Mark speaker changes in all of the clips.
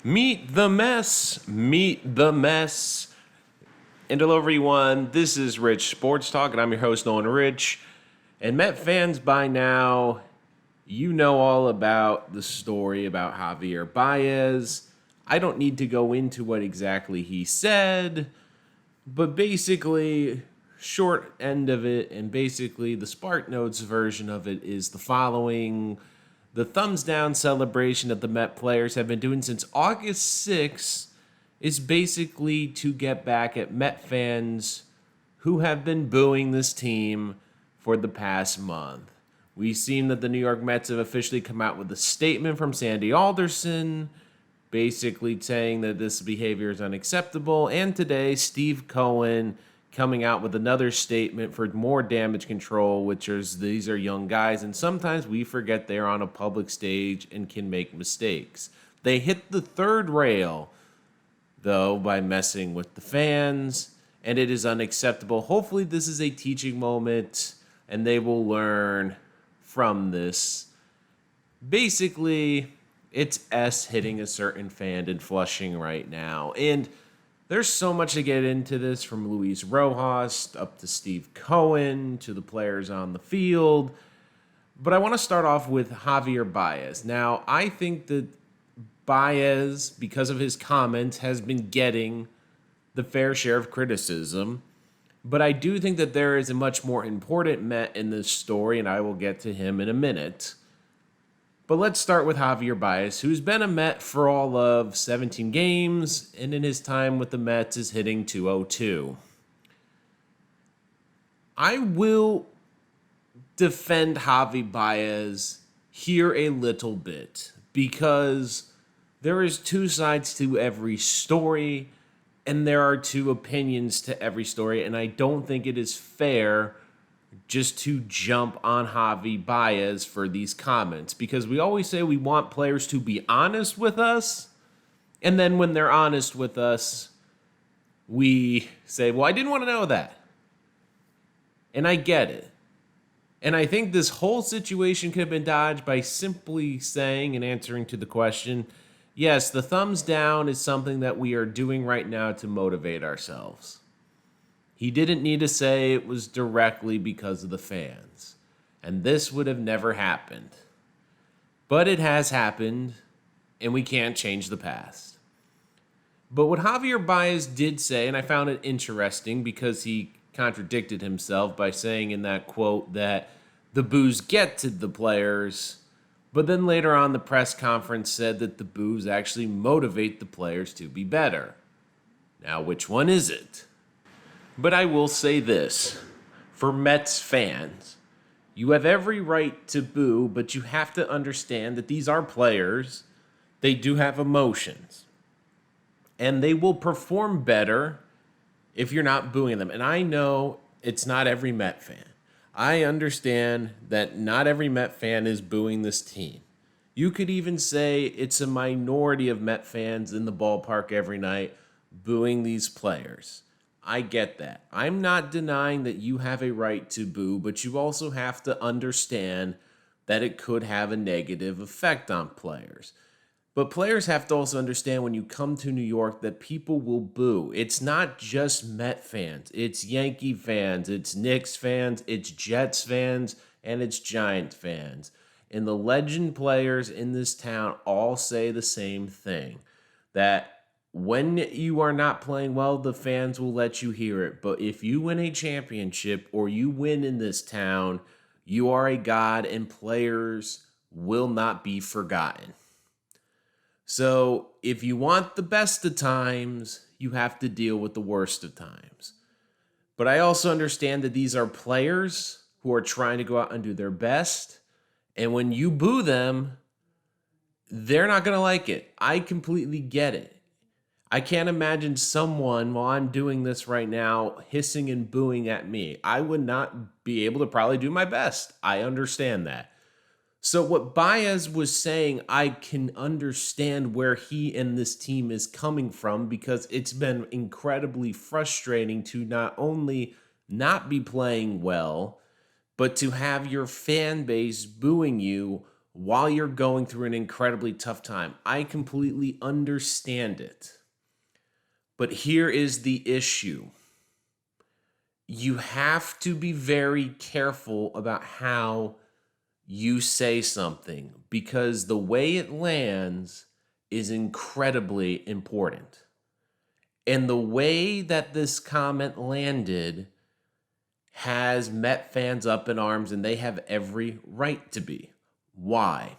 Speaker 1: Meet the mess. Meet the mess. And hello, everyone. This is Rich Sports Talk, and I'm your host, Nolan Rich. And Met fans, by now, you know all about the story about Javier Baez. I don't need to go into what exactly he said, but basically, short end of it, and basically the Spark Notes version of it is the following. The thumbs down celebration that the Met players have been doing since August 6th is basically to get back at Met fans who have been booing this team for the past month. We've seen that the New York Mets have officially come out with a statement from Sandy Alderson, basically saying that this behavior is unacceptable. And today, Steve Cohen coming out with another statement for more damage control, which is these are young guys, and sometimes we forget they're on a public stage and can make mistakes. They hit the third rail, though, by messing with the fans, and it is unacceptable. Hopefully, this is a teaching moment, and they will learn from this. Basically, it's S hitting a certain fan in Flushing right now, and there's so much to get into this, from Luis Rojas up to Steve Cohen to the players on the field. But I want to start off with Javier Baez. Now, I think that Baez, because of his comments, has been getting the fair share of criticism. But I do think that there is a much more important Met in this story, and I will get to him in a minute. But let's start with Javier Baez, who's been a Met for all of 17 games, and in his time with the Mets is hitting .202. I will defend Javi Baez here a little bit, because there is two sides to every story, and there are two opinions to every story, and I don't think it is fair just to jump on Javi Baez for these comments, because we always say we want players to be honest with us, and then when they're honest with us, we say, well, I didn't want to know that. And I get it. And I think this whole situation could have been dodged by simply saying and answering to the question, yes, the thumbs down is something that we are doing right now to motivate ourselves. He didn't need to say it was directly because of the fans. And this would have never happened. But it has happened, and we can't change the past. But what Javier Baez did say, and I found it interesting because he contradicted himself by saying in that quote that the boos get to the players, but then later on the press conference said that the boos actually motivate the players to be better. Now, which one is it? But I will say this, for Mets fans, you have every right to boo, but you have to understand that these are players. They do have emotions. And they will perform better if you're not booing them. And I know it's not every Met fan. I understand that not every Met fan is booing this team. You could even say it's a minority of Met fans in the ballpark every night booing these players. I get that. I'm not denying that you have a right to boo, but you also have to understand that it could have a negative effect on players. But players have to also understand when you come to New York that people will boo. It's not just Met fans. It's Yankee fans, it's Knicks fans, it's Jets fans, and it's Giants fans. And the legend players in this town all say the same thing, that when you are not playing well, the fans will let you hear it. But if you win a championship or you win in this town, you are a god, and players will not be forgotten. So if you want the best of times, you have to deal with the worst of times. But I also understand that these are players who are trying to go out and do their best. And when you boo them, they're not going to like it. I completely get it. I can't imagine someone, while I'm doing this right now, hissing and booing at me. I would not be able to probably do my best. I understand that. So what Baez was saying, I can understand where he and this team is coming from, because it's been incredibly frustrating to not only not be playing well, but to have your fan base booing you while you're going through an incredibly tough time. I completely understand it. But here is the issue. You have to be very careful about how you say something because the way it lands is incredibly important. And the way that this comment landed has Met fans up in arms, and they have every right to be. Why?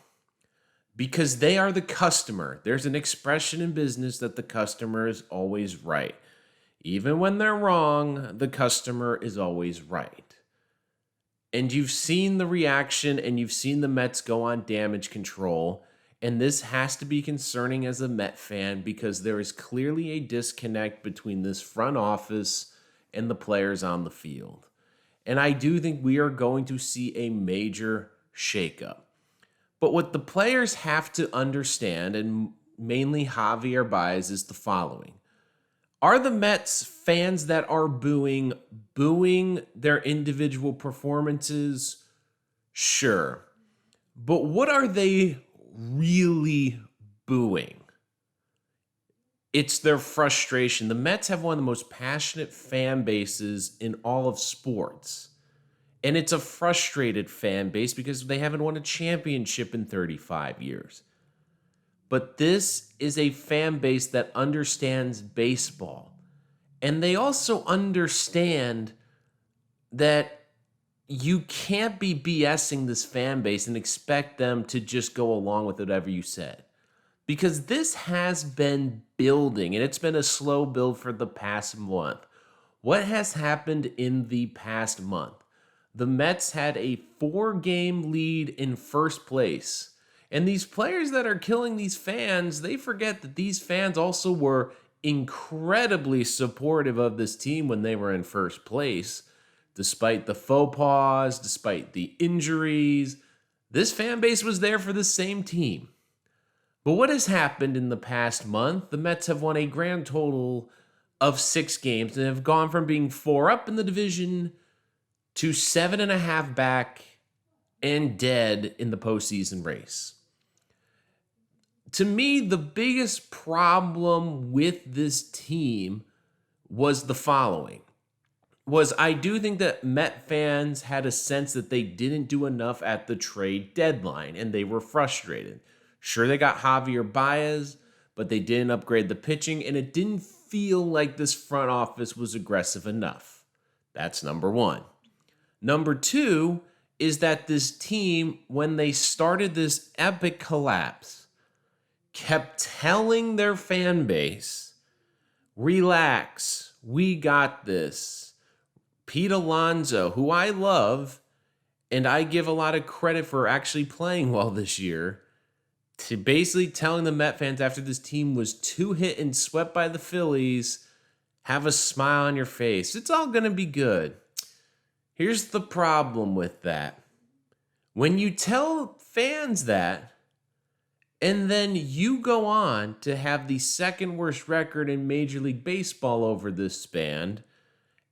Speaker 1: Because they are the customer. There's an expression in business that the customer is always right. Even when they're wrong, the customer is always right. And you've seen the reaction and you've seen the Mets go on damage control. And this has to be concerning as a Met fan because there is clearly a disconnect between this front office and the players on the field. And I do think we are going to see a major shakeup. But what the players have to understand, and mainly Javier Baez, is the following. Are the Mets fans that are booing their individual performances? Sure. But what are they really booing? It's their frustration. The Mets have one of the most passionate fan bases in all of sports. And it's a frustrated fan base because they haven't won a championship in 35 years. But this is a fan base that understands baseball. And they also understand that you can't be BSing this fan base and expect them to just go along with whatever you said. Because this has been building, and it's been a slow build for the past month. What has happened in the past month? The Mets had a 4-game lead in first place. And these players that are killing these fans, they forget that these fans also were incredibly supportive of this team when they were in first place. Despite the faux pas, despite the injuries, this fan base was there for the same team. But what has happened in the past month? The Mets have won a grand total of 6 games and have gone from being 4 up in the division to 7.5 back and dead in the postseason race. To me, the biggest problem with this team was the following. I do think that Met fans had a sense that they didn't do enough at the trade deadline, and they were frustrated. Sure, they got Javier Baez, but they didn't upgrade the pitching, and it didn't feel like this front office was aggressive enough. That's number one. Number two is that this team, when they started this epic collapse, kept telling their fan base, relax, we got this. Pete Alonso, who I love, and I give a lot of credit for actually playing well this year, to basically telling the Met fans after this team was 2 hit and swept by the Phillies, have a smile on your face. It's all going to be good. Here's the problem with that. When you tell fans that, and then you go on to have the second worst record in Major League Baseball over this span,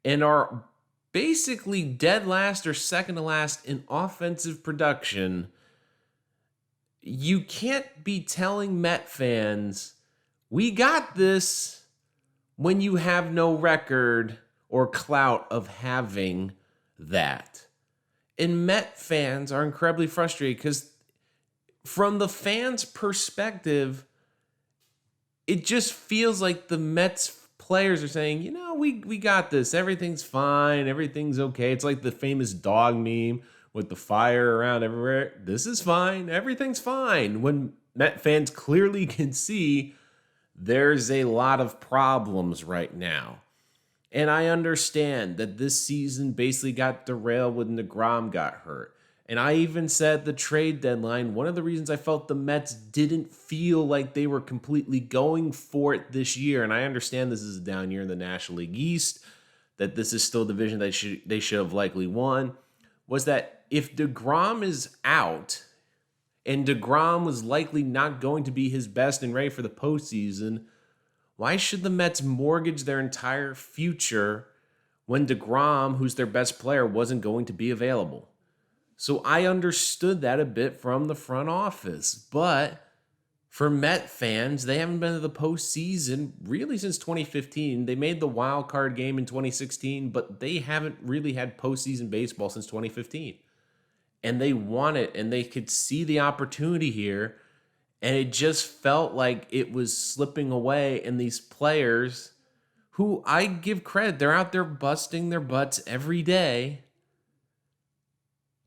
Speaker 1: and are basically dead last or second to last in offensive production, you can't be telling Met fans, we got this, when you have no record or clout of having that. And Met fans are incredibly frustrated because from the fans' perspective, it just feels like the Mets players are saying, we got this. Everything's fine. Everything's okay. It's like the famous dog meme with the fire around everywhere. This is fine. Everything's fine. When Met fans clearly can see there's a lot of problems right now. And I understand that this season basically got derailed when DeGrom got hurt. And I even said the trade deadline, one of the reasons I felt the Mets didn't feel like they were completely going for it this year, and I understand this is a down year in the National League East, that this is still a division that they should have likely won, was that if DeGrom is out, and DeGrom was likely not going to be his best and ready for the postseason, why should the Mets mortgage their entire future when DeGrom, who's their best player, wasn't going to be available? So I understood that a bit from the front office. But for Met fans, they haven't been to the postseason really since 2015. They made the wild card game in 2016, but they haven't really had postseason baseball since 2015. And they want it, and they could see the opportunity here. And it just felt like it was slipping away. And these players, who I give credit, they're out there busting their butts every day,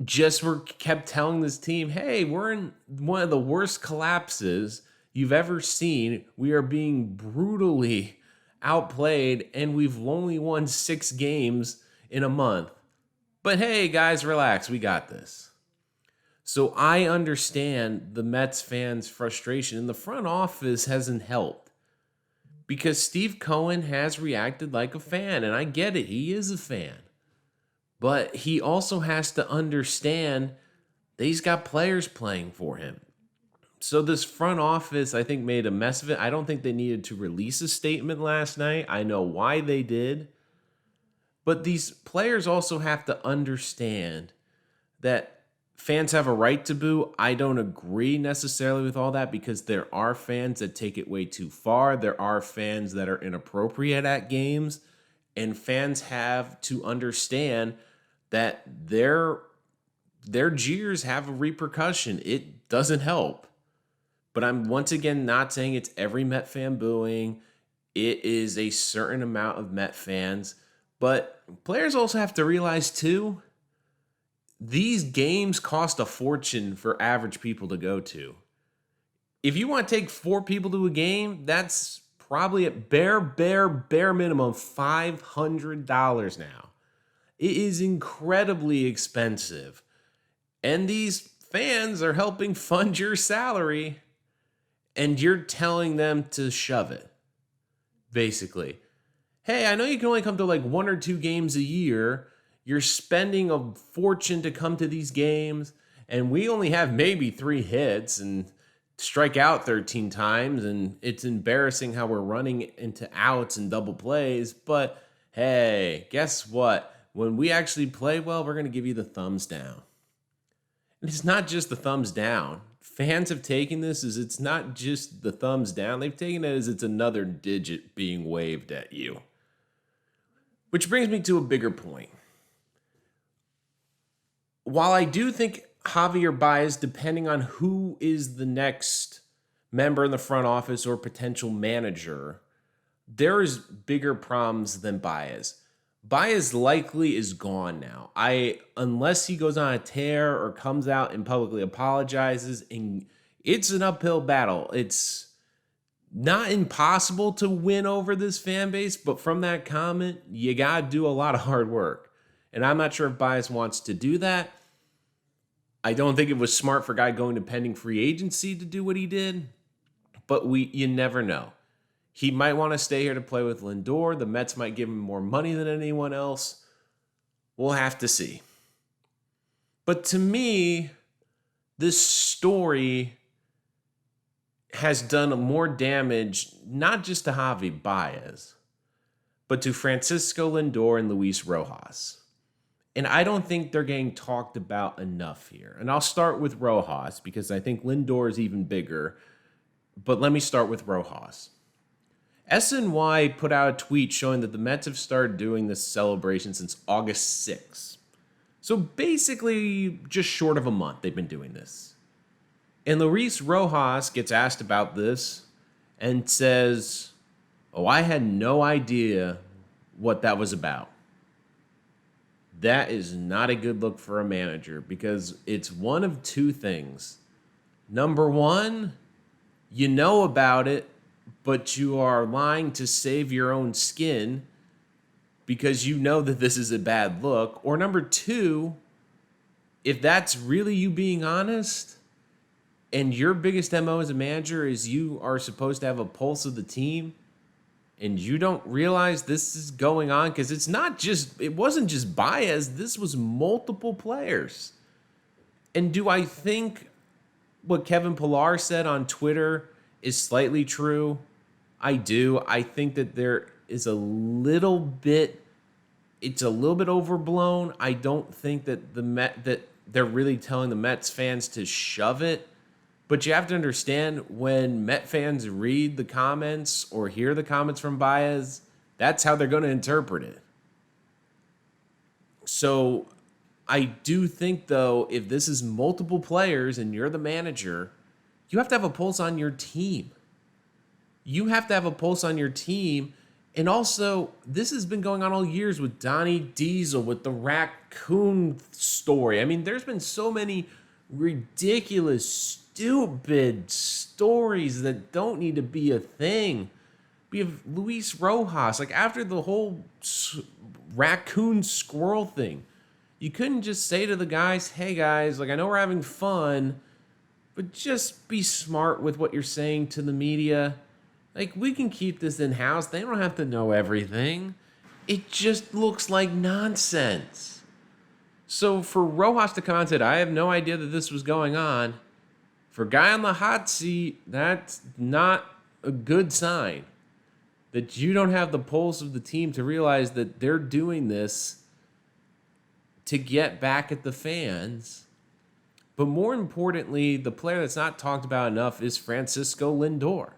Speaker 1: just were kept telling this team, hey, we're in one of the worst collapses you've ever seen. We are being brutally outplayed, and we've only won 6 games in a month. But hey, guys, relax. We got this. So I understand the Mets fans' frustration, and the front office hasn't helped because Steve Cohen has reacted like a fan, and I get it. He is a fan. But he also has to understand that he's got players playing for him. So this front office, I think, made a mess of it. I don't think they needed to release a statement last night. I know why they did. But these players also have to understand that fans have a right to boo. I don't agree necessarily with all that because there are fans that take it way too far. There are fans that are inappropriate at games. And fans have to understand that their jeers have a repercussion. It doesn't help. But I'm once again not saying it's every Met fan booing. It is a certain amount of Met fans. But players also have to realize too, these games cost a fortune for average people to go to. If you want to take 4 people to a game, that's probably at bare minimum $500 now. It is incredibly expensive. And these fans are helping fund your salary, and you're telling them to shove it, basically. Hey, I know you can only come to like 1 or 2 games a year. You're spending a fortune to come to these games, and we only have maybe 3 hits and strike out 13 times, and it's embarrassing how we're running into outs and double plays. But hey, guess what? When we actually play well, we're going to give you the thumbs down. And it's not just the thumbs down. Fans have taken this as it's not just the thumbs down. They've taken it as it's another digit being waved at you. Which brings me to a bigger point. While I do think Javier Baez, depending on who is the next member in the front office or potential manager, there is bigger problems than Baez. Baez likely is gone now. Unless he goes on a tear or comes out and publicly apologizes, and it's an uphill battle. It's not impossible to win over this fan base, but from that comment, you got to do a lot of hard work. And I'm not sure if Baez wants to do that. I don't think it was smart for a guy going to pending free agency to do what he did, but you never know. He might want to stay here to play with Lindor. The Mets might give him more money than anyone else. We'll have to see. But to me, this story has done more damage, not just to Javi Baez, but to Francisco Lindor and Luis Rojas. And I don't think they're getting talked about enough here. And I'll start with Rojas because I think Lindor is even bigger. But let me start with Rojas. SNY put out a tweet showing that the Mets have started doing this celebration since August 6th. So basically, just short of a month, they've been doing this. And Luis Rojas gets asked about this and says, "Oh, I had no idea what that was about." That is not a good look for a manager because it's one of 2 things. Number 1, you know about it, but you are lying to save your own skin because you know that this is a bad look. Or number 2, if that's really you being honest and your biggest MO as a manager is you are supposed to have a pulse of the team and you don't realize this is going on, because it wasn't just Baez, this was multiple players. And do I think what Kevin Pillar said on Twitter is slightly true? I do. I think that there is it's a little bit overblown. I don't think that they're really telling the Mets fans to shove it. But you have to understand, when Met fans read the comments or hear the comments from Baez, that's how they're going to interpret it. So I do think, though, if this is multiple players and you're the manager, you have to have a pulse on your team. You have to have a pulse on your team. And also, this has been going on all years with Donnie Diesel, with the raccoon story. I mean, there's been so many ridiculous, stupid stories that don't need to be a thing. We have Luis Rojas, like after the whole raccoon squirrel thing, you couldn't just say to the guys, hey guys, like I know we're having fun, but just be smart with what you're saying to the media. Like, we can keep this in-house. They don't have to know everything. It just looks like nonsense. So for Rojas to come out and say, I have no idea that this was going on, for a guy on the hot seat, that's not a good sign. That you don't have the pulse of the team to realize that they're doing this to get back at the fans. But more importantly, the player that's not talked about enough is Francisco Lindor.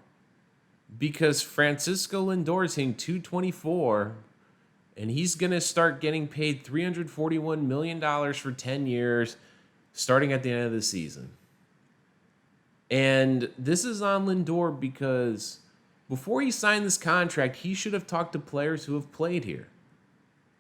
Speaker 1: Because Francisco Lindor is hitting .224, and he's going to start getting paid $341 million for 10 years, starting at the end of the season. And this is on Lindor because before he signed this contract, he should have talked to players who have played here.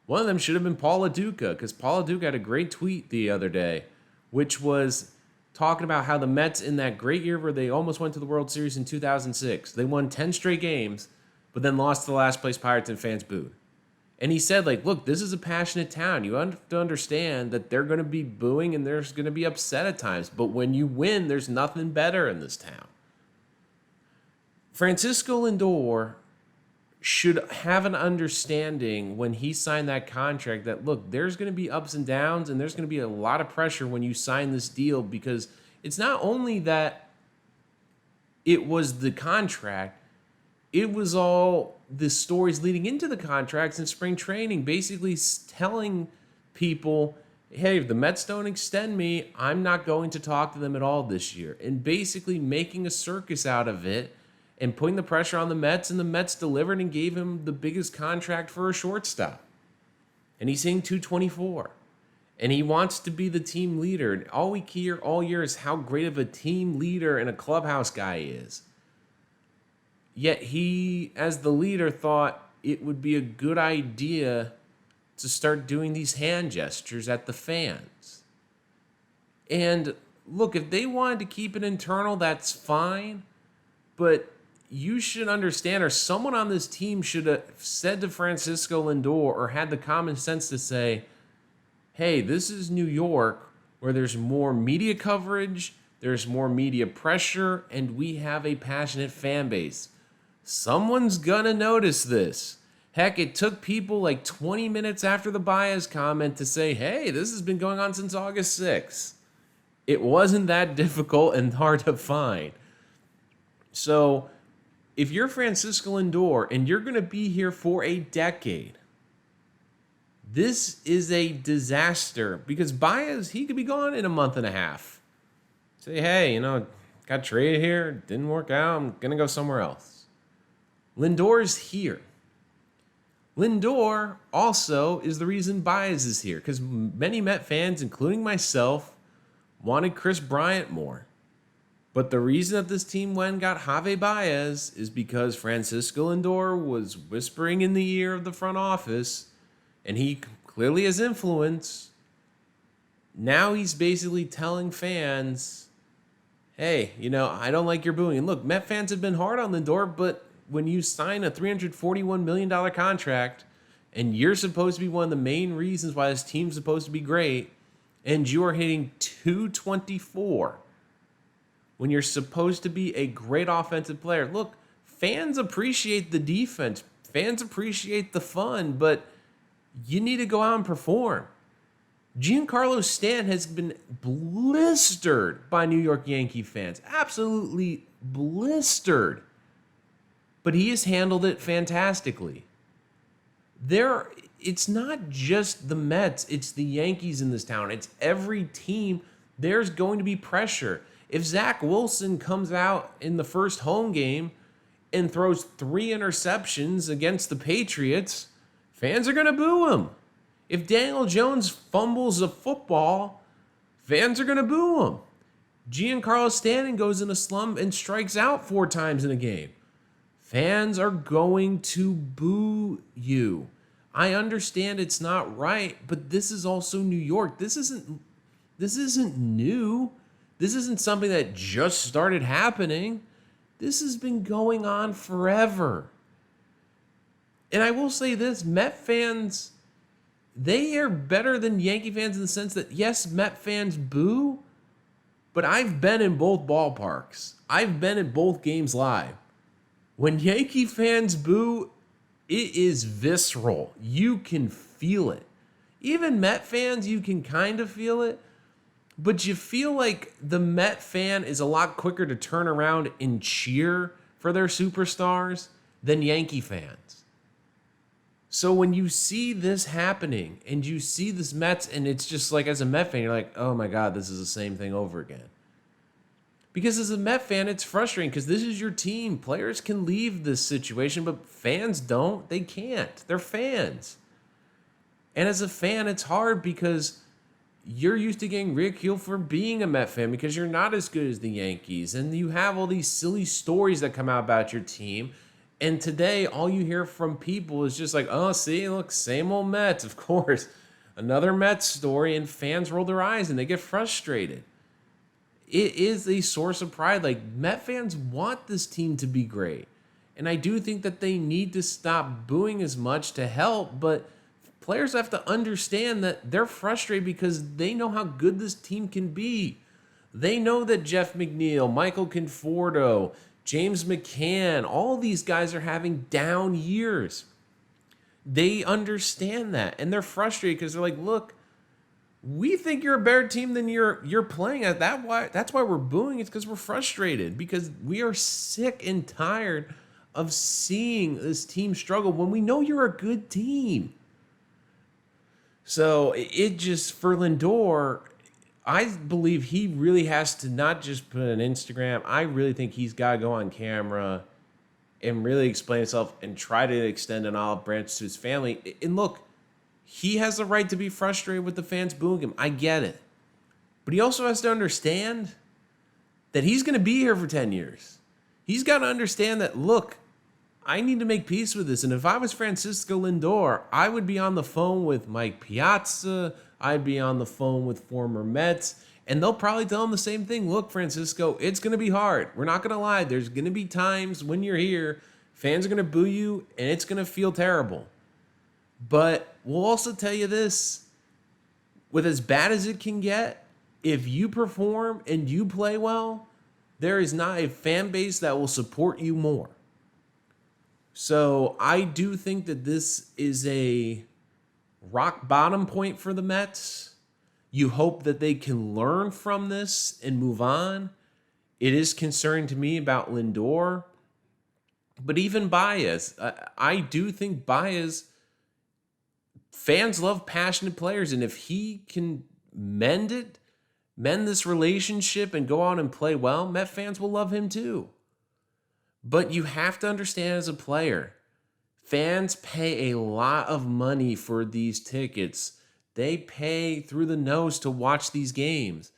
Speaker 1: One of them should have been Paul Lo Duca, because Paul Lo Duca had a great tweet the other day, which was talking about how the Mets, in that great year where they almost went to the World Series in 2006, they won 10 straight games, but then lost to the last place Pirates and fans booed. And he said, like, look, this is a passionate town. You have to understand that they're going to be booing and there's going to be upset at times. But when you win, there's nothing better in this town. Francisco Lindor should have an understanding when he signed that contract that, look, there's going to be ups and downs and there's going to be a lot of pressure when you sign this deal, because it's not only that it was the contract, it was all the stories leading into the contracts in spring training, basically telling people, hey, if the Mets don't extend me, I'm not going to talk to them at all this year, and basically making a circus out of it and putting the pressure on the Mets, and the Mets delivered and gave him the biggest contract for a shortstop. And he's hitting .224. And he wants to be the team leader. And all we hear all year is how great of a team leader and a clubhouse guy he is. Yet he, as the leader, thought it would be a good idea to start doing these hand gestures at the fans. And look, if they wanted to keep it internal, that's fine. But you should understand, or someone on this team should have said to Francisco Lindor, or had the common sense to say, hey, this is New York, where there's more media coverage, there's more media pressure, and we have a passionate fan base. Someone's gonna notice this. Heck, it took people like 20 minutes after the Baez comment to say, hey, this has been going on since August 6th. It wasn't that difficult and hard to find. So if you're Francisco Lindor and you're going to be here for a decade, this is a disaster, because Baez, he could be gone in a month and a half. Say, hey, got traded here, didn't work out, I'm going to go somewhere else. Lindor's here. Lindor also is the reason Baez is here, because many Met fans, including myself, wanted Chris Bryant more. But the reason that this team went and got Javier Baez is because Francisco Lindor was whispering in the ear of the front office, and he clearly has influence. Now he's basically telling fans, hey, I don't like your booing. And look, Met fans have been hard on Lindor, but when you sign a $341 million contract, and you're supposed to be one of the main reasons why this team's supposed to be great, and you are hitting .224, when you're supposed to be a great offensive player. Look, fans appreciate the defense. Fans appreciate the fun, but you need to go out and perform. Giancarlo Stanton has been blistered by New York Yankee fans. Absolutely blistered. But he has handled it fantastically. it's not just the Mets, it's the Yankees in this town. It's every team. There's going to be pressure. If Zach Wilson comes out in the first home game and throws 3 interceptions against the Patriots, fans are going to boo him. If Daniel Jones fumbles a football, fans are going to boo him. Giancarlo Stanton goes in a slump and strikes out 4 times in a game. Fans are going to boo you. I understand it's not right, but this is also New York. This isn't new. This isn't something that just started happening. This has been going on forever. And I will say this, Met fans, they are better than Yankee fans in the sense that, yes, Met fans boo, but I've been in both ballparks. I've been at both games live. When Yankee fans boo, it is visceral. You can feel it. Even Met fans, you can kind of feel it, but you feel like the Met fan is a lot quicker to turn around and cheer for their superstars than Yankee fans. So when you see this happening and you see this Mets, and it's just like, as a Met fan, you're like, oh my God, this is the same thing over again. Because as a Met fan, it's frustrating because this is your team. Players can leave this situation, but fans don't. They can't. They're fans. And as a fan, it's hard because you're used to getting ridiculed for being a Met fan because you're not as good as the Yankees. And you have all these silly stories that come out about your team. And today, all you hear from people is just like, oh, see, look, same old Mets, of course. Another Mets story, and fans roll their eyes and they get frustrated. It is a source of pride. Like, Met fans want this team to be great. And I do think that they need to stop booing as much to help, but players have to understand that they're frustrated because they know how good this team can be. They know that Jeff McNeil, Michael Conforto, James McCann, all these guys are having down years. They understand that, and they're frustrated because they're like, look, we think you're a better team than you're playing at. That's why we're booing. It's because we're frustrated, because we are sick and tired of seeing this team struggle when we know you're a good team. So it just, for Lindor, I believe he really has to not just put an Instagram. I really think he's got to go on camera and really explain himself and try to extend an olive branch to his family. And look, he has the right to be frustrated with the fans booing him. I get it. But he also has to understand that he's going to be here for 10 years. He's got to understand that, look, I need to make peace with this. And if I was Francisco Lindor, I would be on the phone with Mike Piazza. I'd be on the phone with former Mets. And they'll probably tell him the same thing. Look, Francisco, it's going to be hard. We're not going to lie. There's going to be times when you're here, fans are going to boo you, and it's going to feel terrible. But we'll also tell you this, with as bad as it can get, if you perform and you play well, there is not a fan base that will support you more. So I do think that this is a rock bottom point for the Mets. You hope that they can learn from this and move on. It is concerning to me about Lindor. But even Baez, I do think Baez, fans love passionate players, and if he can mend this relationship and go out and play well, Met fans will love him too. But you have to understand, as a player, fans pay a lot of money for these tickets. They pay through the nose to watch these games.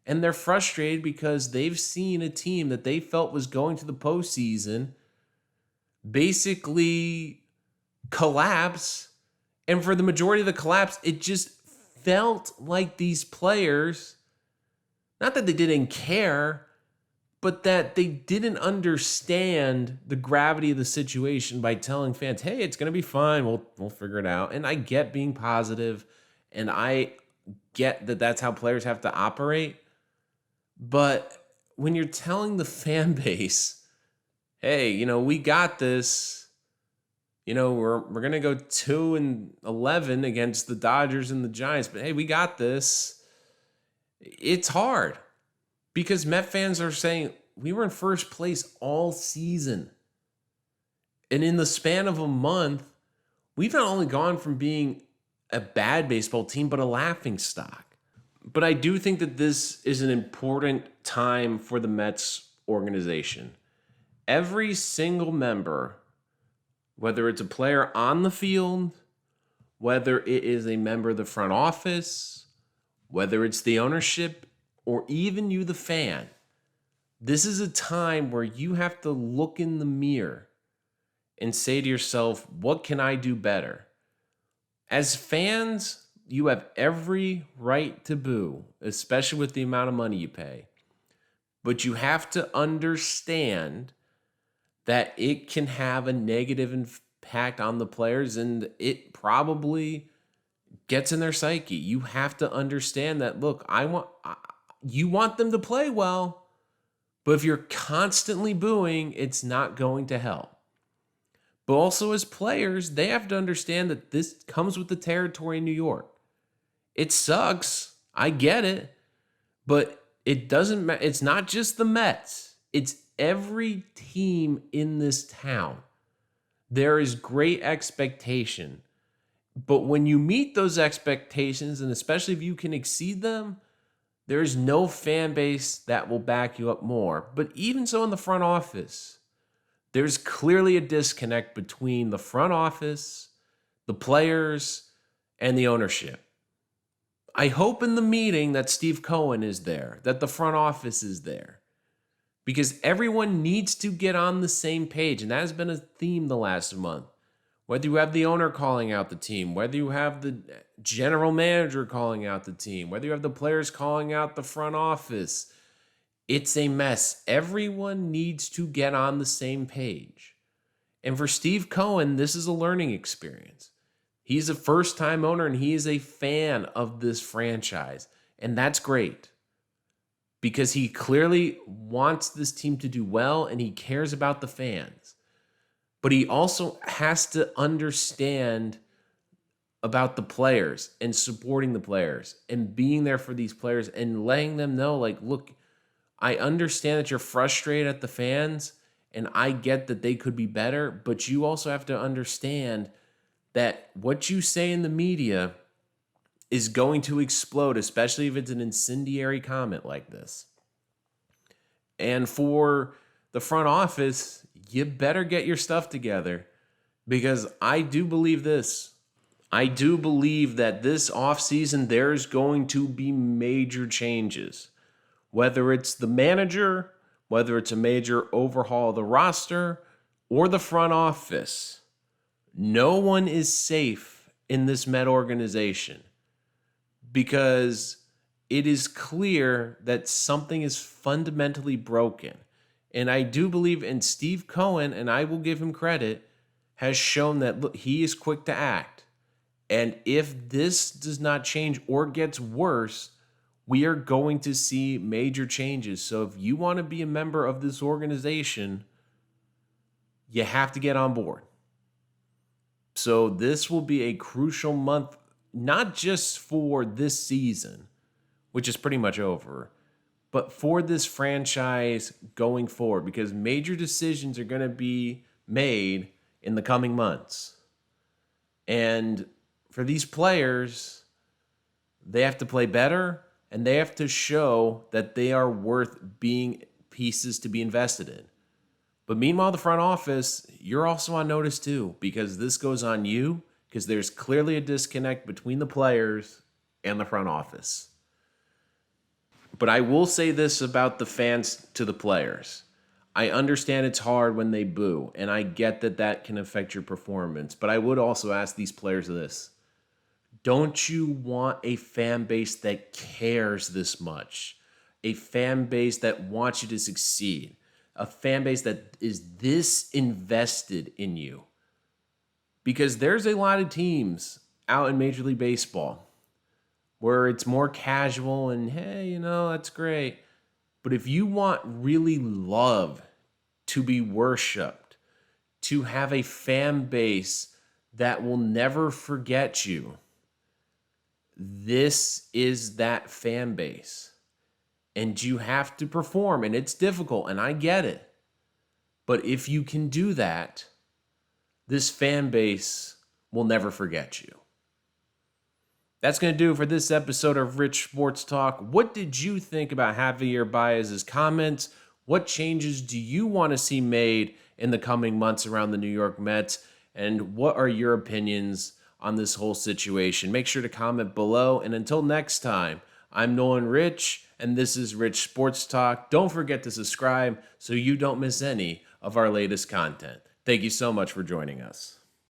Speaker 1: And they're frustrated because they've seen a team that they felt was going to the postseason basically collapse. And for the majority of the collapse, it just felt like these players, not that they didn't care, but that they didn't understand the gravity of the situation by telling fans, hey, it's going to be fine. We'll figure it out. And I get being positive, and I get that that's how players have to operate. But when you're telling the fan base, hey, we got this. We're going to go 2-11 against the Dodgers and the Giants, but hey, we got this. It's hard because Met fans are saying, we were in first place all season. And in the span of a month, we've not only gone from being a bad baseball team, but a laughing stock. But I do think that this is an important time for the Mets organization. Every single member, whether it's a player on the field, whether it is a member of the front office, whether it's the ownership, or even you, the fan, this is a time where you have to look in the mirror and say to yourself, what can I do better? As fans, you have every right to boo, especially with the amount of money you pay. But you have to understand that it can have a negative impact on the players, and it probably gets in their psyche. You have to understand that, look, you want them to play well, but if you're constantly booing, it's not going to help. But also as players, they have to understand that this comes with the territory in New York. It sucks. I get it. But it doesn't matter. It's not just the Mets. It's every team in this town. There is great expectation. But when you meet those expectations, and especially if you can exceed them, there's no fan base that will back you up more. But even so in the front office, there's clearly a disconnect between the front office, the players, and the ownership. I hope in the meeting that Steve Cohen is there, that the front office is there, because everyone needs to get on the same page. And that has been a theme the last month. Whether you have the owner calling out the team, whether you have the general manager calling out the team, whether you have the players calling out the front office, it's a mess. Everyone needs to get on the same page. And for Steve Cohen, this is a learning experience. He's a first-time owner, and he is a fan of this franchise. And that's great, because he clearly wants this team to do well, and he cares about the fans. But he also has to understand about the players and supporting the players and being there for these players and letting them know, like, look, I understand that you're frustrated at the fans, and I get that they could be better, but you also have to understand that what you say in the media is going to explode, especially if it's an incendiary comment like this. And for the front office, you better get your stuff together, because I do believe this. I do believe that this offseason there's going to be major changes. Whether it's the manager, whether it's a major overhaul of the roster, or the front office, no one is safe in this Met organization, because it is clear that something is fundamentally broken. And I do believe in Steve Cohen, and I will give him credit, has shown that, look, he is quick to act. And if this does not change or gets worse, we are going to see major changes. So if you want to be a member of this organization, you have to get on board. So this will be a crucial month, not just for this season, which is pretty much over, but for this franchise going forward, because major decisions are going to be made in the coming months. And for these players, they have to play better, and they have to show that they are worth being pieces to be invested in. But meanwhile, the front office, you're also on notice too, because this goes on you, because there's clearly a disconnect between the players and the front office. But I will say this about the fans to the players. I understand it's hard when they boo, and I get that that can affect your performance. But I would also ask these players this. Don't you want a fan base that cares this much? A fan base that wants you to succeed? A fan base that is this invested in you? Because there's a lot of teams out in Major League Baseball where it's more casual and, hey, that's great. But if you want really love to be worshipped, to have a fan base that will never forget you, this is that fan base. And you have to perform, and it's difficult, and I get it. But if you can do that, this fan base will never forget you. That's going to do it for this episode of Rich Sports Talk. What did you think about Javier Baez's comments? What changes do you want to see made in the coming months around the New York Mets? And what are your opinions on this whole situation? Make sure to comment below. And until next time, I'm Nolan Rich, and this is Rich Sports Talk. Don't forget to subscribe so you don't miss any of our latest content. Thank you so much for joining us.